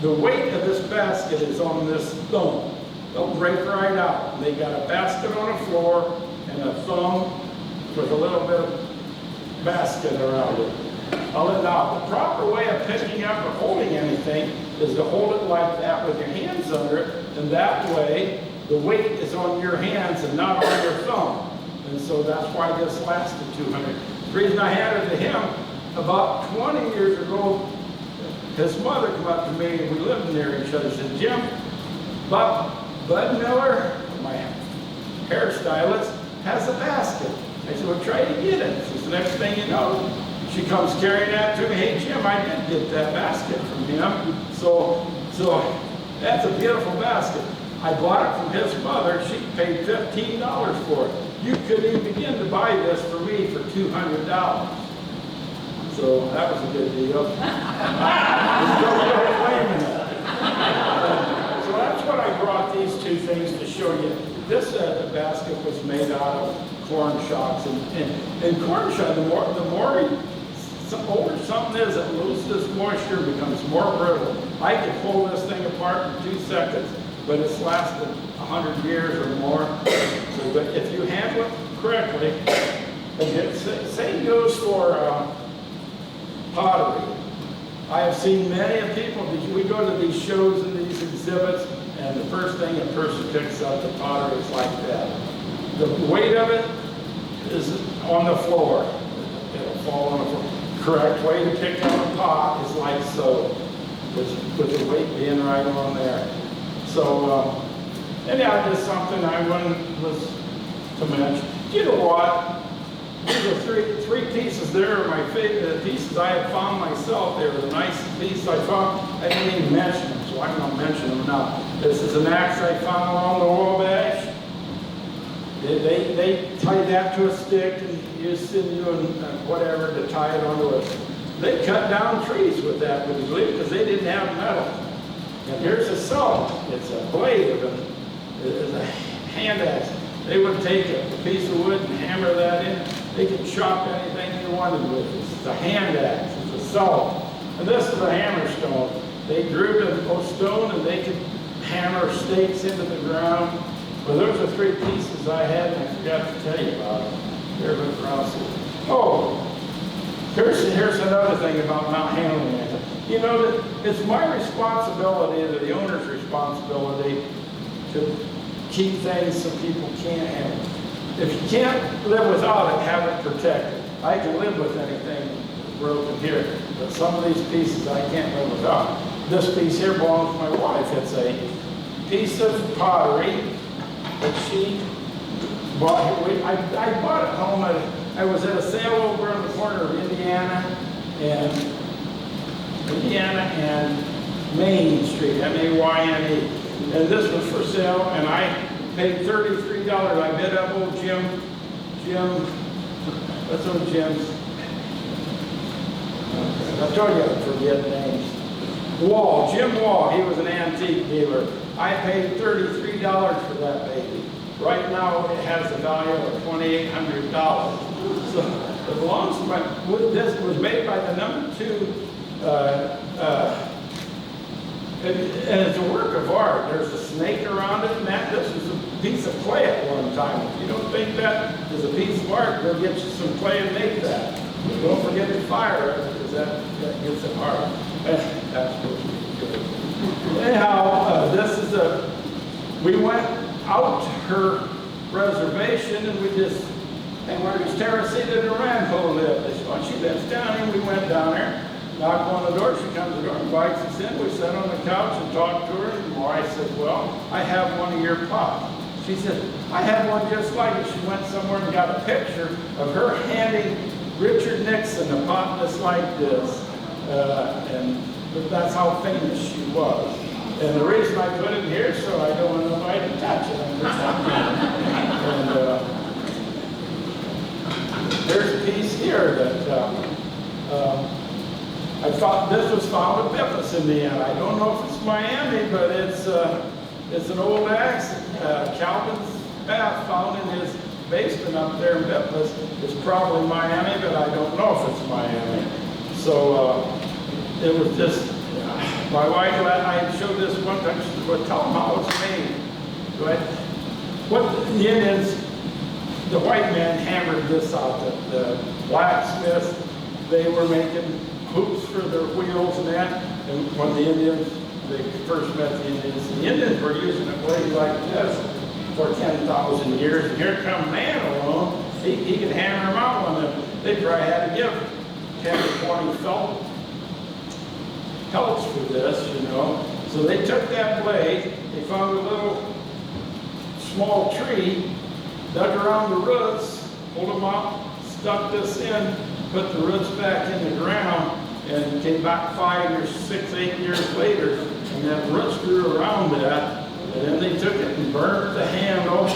Speaker 2: the weight of this basket is on this thumb. They'll break right out. And they got a basket on the floor and a thumb with a little bit of basket around it. Now, the proper way of picking up or holding anything is to hold it like that with your hands under it, and that way the weight is on your hands and not on your thumb. And so that's why this lasted 200. The reason I handed it to him, about 20 years ago, his mother came up to me, and we lived near each other, said, Jim, Bud Miller, my hairstylist, has a basket. I said, well, try to get it. So the next thing you know, she comes carrying that to me. Hey, Jim, I did get that basket from him. So that's a beautiful basket. I bought it from his mother. She paid $15 for it. You couldn't even begin to buy this for me for $200. So that was a good deal. There's no claiming it. So that's what I brought these two things to show you. This basket was made out of corn shocks, and corn shock, the more older something is, it loses moisture, becomes more brittle. I could pull this thing apart in 2 seconds, but it's lasted 100 years or more. So, but if you handle it correctly, and same goes for pottery. I have seen many people, we go to these shows and these exhibits, and the first thing a person picks up the pottery is like that. The weight of it is on the floor. It'll fall on the floor. Correct way to pick up a pot is like so, with the weight being right on there. So, anyhow, just something I was to mention. You know what? These are three pieces there are my favorite pieces I have found myself. They were the nicest piece I found. I didn't even mention them, so I'm going to mention them now. This is an axe I found along the Wabash. They tied that to a stick and used sinew and whatever to tie it onto it. They cut down trees with that, would you believe, because they didn't have metal. And here's a saw. It's a blade it's a hand axe. They would take a piece of wood and hammer that in. They could chop anything they wanted with it. It's a hand axe. It's a saw. And this is a hammer stone. They drew the stone and they could hammer stakes into the ground. Well, those are 3 pieces I had, and I forgot to tell you about them. They're across it. Oh, here's another thing about not handling it. You know, that it's my responsibility, or the owner's responsibility, to keep things so people can't handle it. If you can't live without it, have it protected. I can live with anything broken here, but some of these pieces I can't live without. This piece here belongs to my wife. It's a piece of pottery that she bought. I bought it home. I was at a sale over on the corner of Indiana and Main Street, M-A-Y-N-E. And this was for sale, and I paid $33. I bid up old Jim, what's old Jim's? I told you I forget names. Jim Wall, he was an antique dealer. I paid $33 for that baby. Right now it has a value of $2,800. So it belongs to my, this was made by the #2, and it's a work of art. There's a snake around it and that. This was a piece of clay at one time. If you don't think that is a piece of art, go get you some clay and make that. Don't forget to fire it, because that gets it hard. That's what we do. Anyhow, we went out to her reservation and we just, hey, where does Teresita Durango live? They said, well, she lives down here. We went down there, knocked on the door, she comes to the door, invites us in. We sat on the couch and talked to her. And my wife said, well, I have one of your pops. She said, I have one just like it. She went somewhere and got a picture of her handing Richard Nixon a pot just like this. But that's how famous she was. And the reason I put it here is so I don't want nobody to touch it. And there's a piece here that I thought this was found at Memphis, Indiana. I don't know if it's Miami, but it's an old axe. Calvin's bath found in his basement up there in Memphis. It's probably Miami, but I don't know if it's Miami. So it was just, my wife, I showed this one time, she said, well, tell them how it's made. Right? What the Indians, the white man hammered this out. The blacksmiths, they were making hoops for their wheels and that. And when the Indians, they first met the Indians were using it way like this for 10,000 years. And here come man along, he could hammer them out on them. They probably had to give 10 or 20 pellets for this, you know. So they took that blade, they found a little small tree, dug around the roots, pulled them up, stuck this in, put the roots back in the ground, and came back 5 or 6, 8 years later, and then roots grew around that, and then they took it and burnt the handle.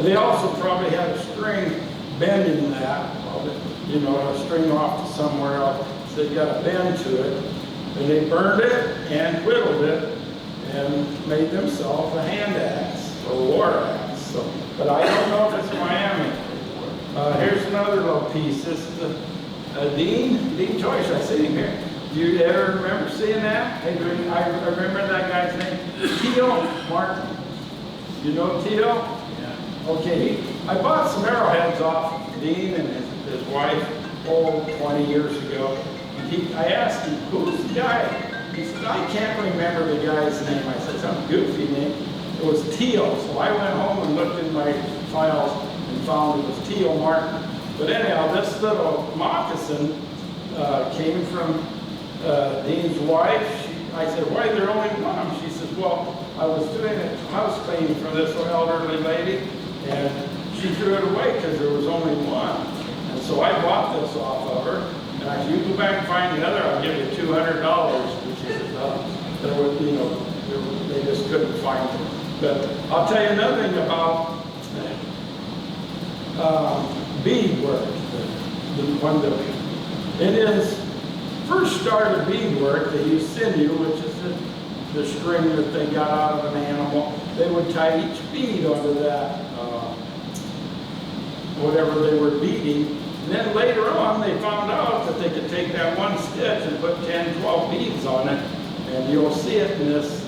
Speaker 2: They also probably had a string bending that, you know, a string off to somewhere else, so they got a bend to it, and they burned it and whittled it, and made themselves a hand axe, or war axe. So, but I don't know if it's Miami. Here's another little piece. This is Dean Joyce. I see him here. Do you ever remember seeing that? I remember that guy's name. Tio Martin. You know Tio? Yeah. Okay. I bought some arrowheads off Dean and his wife 20 years ago. And I asked him, who's the guy? He said, I can't remember the guy's name. I said, some goofy name. It was Tio. So I went home and looked in my files and found it was Tio Martin. But anyhow, this little moccasin came from Dean's wife. I said, why is there only one? She says, well, I was doing a house cleaning for this elderly lady, and she threw it away because there was only one. And so I bought this off of her. And I said, you go back and find the other, I'll give you $200. And she says, there was, you know, they just couldn't find it. But I'll tell you another thing about beadwork. When the Indians first started beadwork, they used sinew, which is the string that they got out of an animal. They would tie each bead onto that, whatever they were beading. And then later on, they found out that they could take that one stitch and put 10, 12 beads on it. And you'll see it in this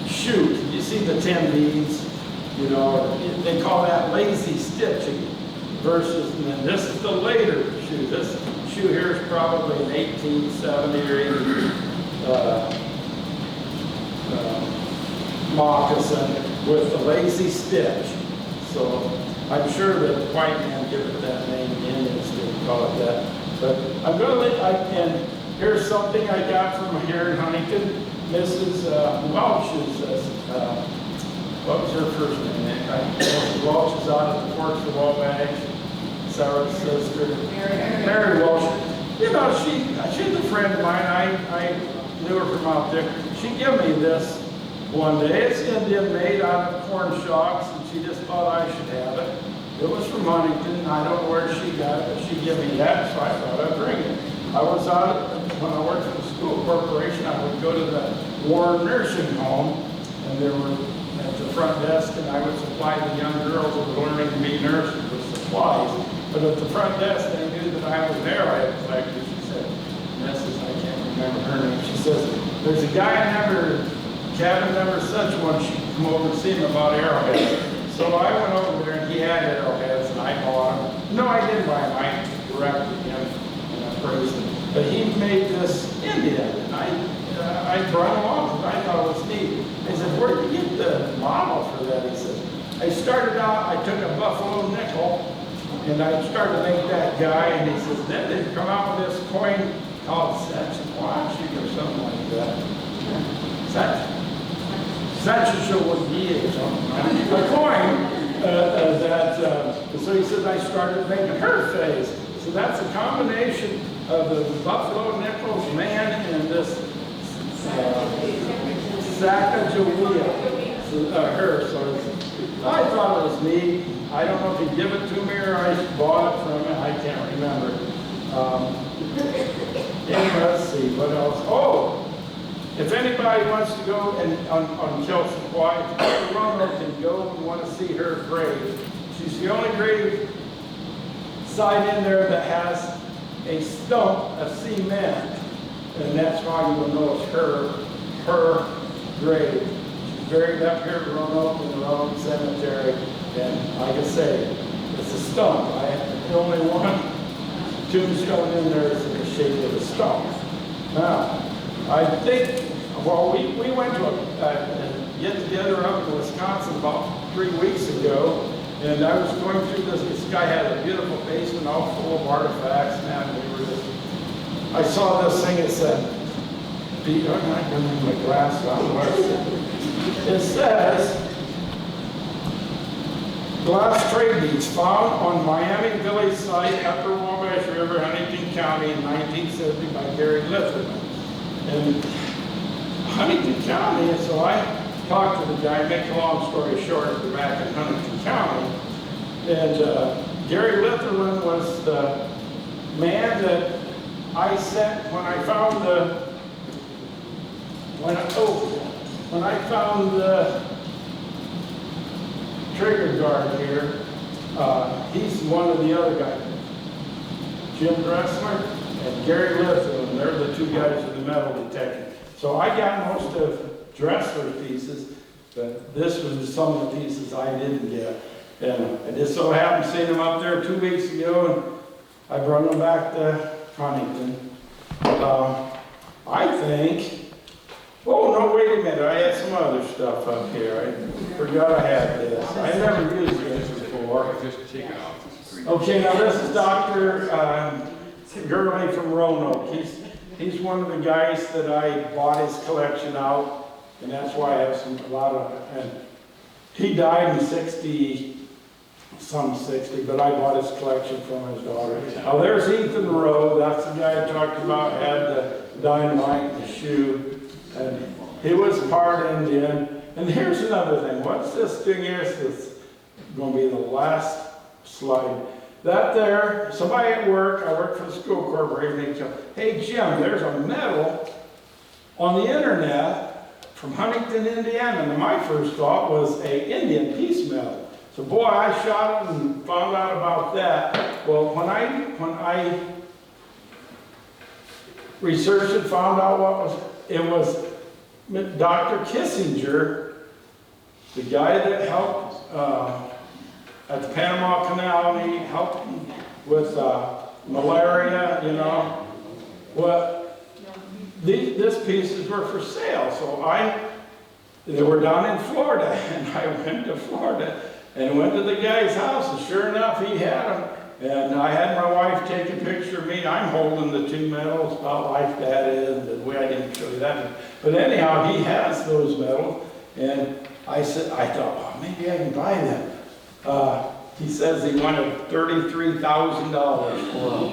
Speaker 2: chute. You see the 10 beads, you know, they call that lazy stitching versus, and then this is the later shoe. This shoe here is probably an 1870 or 80 moccasin with the lazy stitch. So I'm sure that the white man gave it that name, the Indians didn't call it that. But I'm going to and here's something I got from here in Huntington. Mrs. Welch's, what was her first name? Mrs. Welch is out at the Forks of Wabash. Sarah's sister. Mary Welch. You know, she's a friend of mine. I knew her from out there. She gave me this one day. It's Indian made out of corn shocks, and she just thought I should have it. It was from Huntington. I don't know where she got it, but she gave me that, so I thought I'd bring it. I was out, when I worked for the school corporation, I would go to the War Nursing Home, and there were at the front desk, and I would supply the young girls who were learning to be nurses with supplies. But at the front desk, they knew that I was there. I had collected. She said, Mrs. I can't remember her name. She says, there's a guy in cabin number such one. She come over and see him about arrowheads. So I went over there, and he had arrowheads, and I bought them. No, I didn't buy them. I directed him, and I praised him. But he made this Indian, and I I brought him on because I thought it was neat. I said, where'd you get the model for that? He said, I started out, I took a buffalo nickel and I started to make that guy, and he says, then they come out with this coin called Sasquatch or something like that. Sasquatch or something. A coin so he says, I started making her face. So that's a combination of the buffalo nickels man and this Sacagawea, her. So I thought it was neat. I don't know if he gave it to me or I bought it from him. I can't remember. And let's see, what else? Oh, if anybody wants to go and on Kelsequai, Roanoke can go and want to see her grave. She's the only grave site in there that has a stump of cement, and that's why you will know it's her grave. She's buried up here at Roanoke in the Roanoke Cemetery, and like I say, it's a stump. The only one tombstone in there is in the shape of a stump. Now, I think, well, we went to a get-together up in Wisconsin about 3 weeks ago, and I was going through this guy had a beautiful basement all full of artifacts, and we were just, I saw this thing, it said, I'm not going to my glass on. It says, glass trade beads found on Miami Village site, Upper Wabash River, Huntington County in 1970 by Gary Litherman. And Huntington County, and so I talked to the guy, make a long story short, we're back in Huntington County. And Gary Litherman was the man that I sent when I found when I found the trigger guard here. He's one of the other guys, Jim Dressler and Gary Litherman. They're the two guys in the metal detector. So I got most of Dressler's pieces, but this was some of the pieces I didn't get. And I just so happened to see them up there 2 weeks ago, and I brought them back to Huntington. I think, oh no, wait a minute, I had some other stuff up here. I forgot I had this. I never used this before. Okay, now this is Dr. Gurley from Roanoke. He's one of the guys that I bought his collection out, and that's why I have a lot of, and he died in 60, but I bought his collection from his daughter. Now there's Ethan Rowe, that's the guy I talked about, had the dynamite in the shoe, and he was part Indian. And here's another thing, what's this thing here? This is going to be the last slide. That there, somebody at work, I work for the school corporation, they go, hey Jim, there's a medal on the internet from Huntington, Indiana. And my first thought was a Indian peace medal. So boy, I shot it and found out about that. Well, when I researched it, found out it was Dr. Kissinger, the guy that helped at the Panama Canal, and he helped with malaria, you know. Well, these pieces were for sale, so they were down in Florida, and I went to Florida and went to the guy's house, and sure enough, he had them. And I had my wife take a picture of me. I'm holding the two medals, about life that is, the way I didn't show you that. But anyhow, he has those medals, and I thought, oh, maybe I can buy them. He says he wanted $33,000 for them.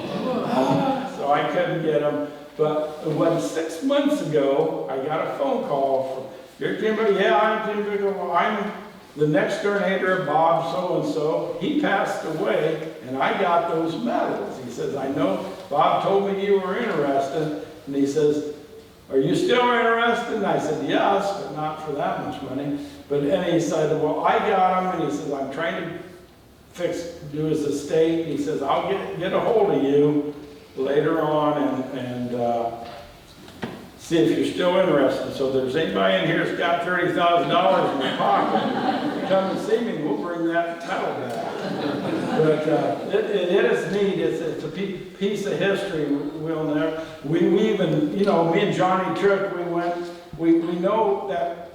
Speaker 2: So I couldn't get them. But when 6 months ago, I got a phone call from, you're Jim Bickel? Yeah, I'm Jim Bickel. I'm the next door neighbor of Bob so-and-so. He passed away, and I got those medals. He says, I know Bob told me you were interested. And he says, are you still interested? And I said, yes, but not for that much money. But then he said, well, I got them. And he says, I'm trying to do his estate. He says, I'll get a hold of you later on and see if you're still interested. So if there's anybody in here that's got $30,000 in their pocket, come and see me, we'll bring that medal back. But it is neat. It's a piece of history. We even, you know, me and Johnny Trick, we went we know that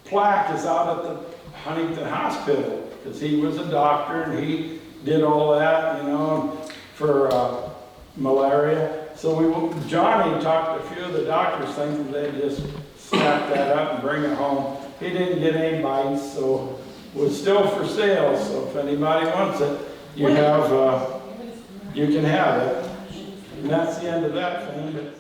Speaker 2: plaque is out at the Huntington Hospital, because he was a doctor and he did all that, you know, for malaria. So Johnny talked to a few of the doctors thinking they'd just snap that up and bring it home. He didn't get any bites, so it was still for sale. So if anybody wants it, you can have it. And that's the end of that thing. But